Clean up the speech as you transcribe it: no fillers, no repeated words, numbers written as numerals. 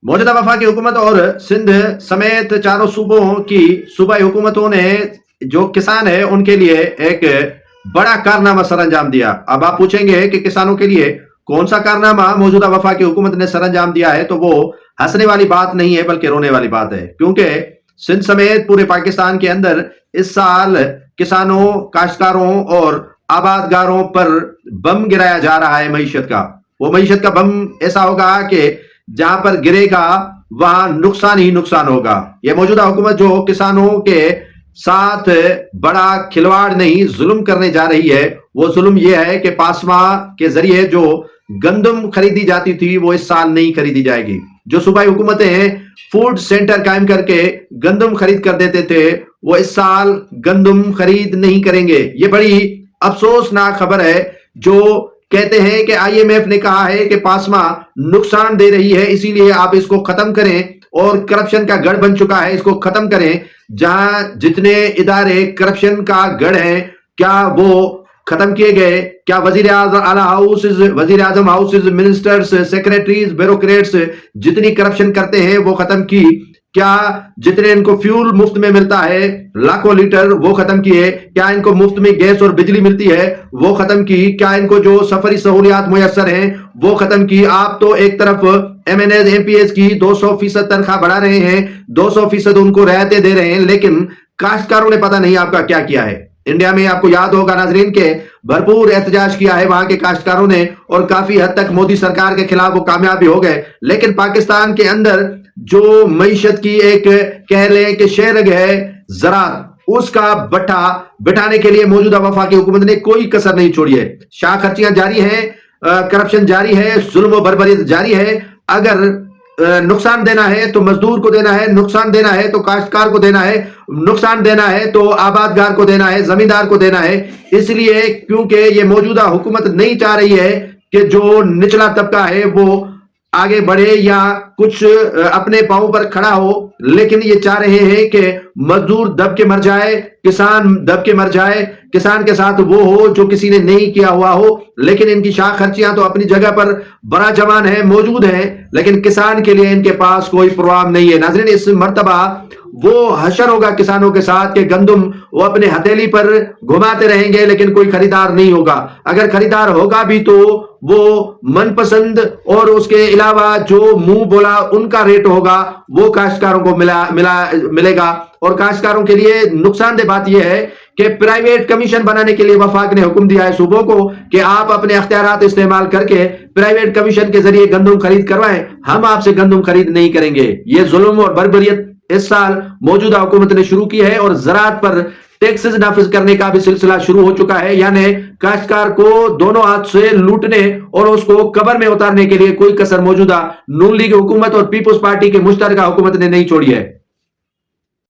मौजूदा वफाकी हुकूमत और सिंध समेत चारों सूबों की सूबाई हुकूमतों ने जो किसान है उनके लिए एक बड़ा कारनामा सरअंजाम दिया। अब आप पूछेंगे कि किसानों के लिए कौन सा कारनामा मौजूदा वफाकी हुकूमत ने सरअंजाम दिया है, तो वो हंसने वाली बात नहीं है बल्कि रोने वाली बात है, क्योंकि सिंध समेत पूरे पाकिस्तान के अंदर इस साल किसानों, काश्तकारों और आबादगारों पर बम गिराया जा रहा है मईशत का। वो मईशत का बम ऐसा होगा कि जहां पर गिरेगा वहां नुकसान ही नुकसान होगा। ये मौजूदा हुकूमत जो किसानों के साथ बड़ा खिलवाड़ नहीं जुल्म करने जा रही है, वो जुल्म ये है कि पासमा के जरिए जो गंदम खरीदी जाती थी वो इस साल नहीं खरीदी जाएगी। जो सूबाई हुकूमतें फूड सेंटर कायम करके गंदम खरीद कर देते थे, वो इस साल गंदम खरीद नहीं करेंगे। ये बड़ी अफसोसनाक खबर है। जो कहते हैं कि आईएमएफ ने कहा है कि पासमा नुकसान दे रही है, इसीलिए आप इसको खत्म करें, और करप्शन का गढ़ बन चुका है, इसको खत्म करें। जहां जितने इदारे करप्शन का गढ़ हैं, क्या वो खत्म किए गए? क्या वजीर आला हाउस, वजीर आजम हाउस, मिनिस्टर्स, सेक्रेटरीज, ब्यूरोक्रेट्स जितनी करप्शन करते हैं वो खत्म की? क्या जितने इनको फ्यूल मुफ्त में मिलता है लाखों लीटर, वो खत्म किए? क्या इनको मुफ्त में गैस और बिजली मिलती है, वो खत्म की? क्या इनको जो सफरी सहूलियात मुयसर हैं वो खत्म की? आप तो एक तरफ एमएनएस एमपीएस की 200% तनख्वाह बढ़ा रहे हैं, 200% उनको रियायतें दे रहे हैं, लेकिन काश्तकारों ने पता नहीं आपका क्या किया है। इंडिया में आपको याद होगा नाजरीन के भरपूर एहतजाज किया है वहां के काश्तकारों ने, और काफी हद तक मोदी सरकार के खिलाफ वो कामयाब भी हो गए। लेकिन पाकिस्तान के अंदर जो मईशत की एक कह लें कि शेरग है ज़राअत, उसका बट्टा बिठाने के लिए मौजूदा वफाकी हुकूमत ने कोई कसर नहीं छोड़ी है। शाह खर्चियां जारी हैं, करप्शन जारी है, जुल्म और बर्बरियत जारी है। अगर नुकसान देना है तो मजदूर को देना है, नुकसान देना है तो काश्तकार को देना है, नुकसान देना है तो आबादगार को देना है, जमींदार को देना है। इसलिए क्योंकि ये मौजूदा हुकूमत नहीं चाह रही है कि जो निचला तबका है वो आगे बढ़े या कुछ अपने पांव पर खड़ा हो, लेकिन ये चाह रहे हैं कि मजदूर दब के मर जाए, किसान दब के मर जाए, किसान के साथ वो हो जो किसी ने नहीं किया हुआ हो। लेकिन इनकी शाह खर्चियां तो अपनी जगह पर बड़ा जवान है, मौजूद है, लेकिन किसान के लिए इनके पास कोई प्रोग्राम नहीं है। नाज़रीन, इस मर्तबा वो हशर होगा किसानों के साथ कि गंदम वो अपने हथेली पर घुमाते रहेंगे, लेकिन कोई खरीदार नहीं होगा। अगर खरीदार होगा भी तो वो मनपसंद और उसके अलावा जो मुंह बोला उनका रेट होगा वो काश्तकारों को मिलेगा। और काश्तकारों के लिए नुकसानदेह बात यह है कि प्राइवेट कमीशन बनाने के लिए वफाक ने हुक्म दिया है सूबों को कि आप अपने अख्तियारात इस्तेमाल करके प्राइवेट कमीशन के जरिए गंदम खरीद करवाएं, हम आपसे गंदम खरीद नहीं करेंगे। ये जुल्म और बर्बरियत इस साल मौजूदा हुकूमत ने शुरू की है, और ज़राअत पर टैक्सेस नाफिज करने का भी सिलसिला शुरू हो चुका है। यानी काश्तकार को दोनों हाथ से लूटने और उसको कब्र में उतारने के लिए कोई कसर मौजूदा नून लीग हुकूमत और पीपुल्स पार्टी के मुश्तरका हुकूमत ने नहीं छोड़ी है।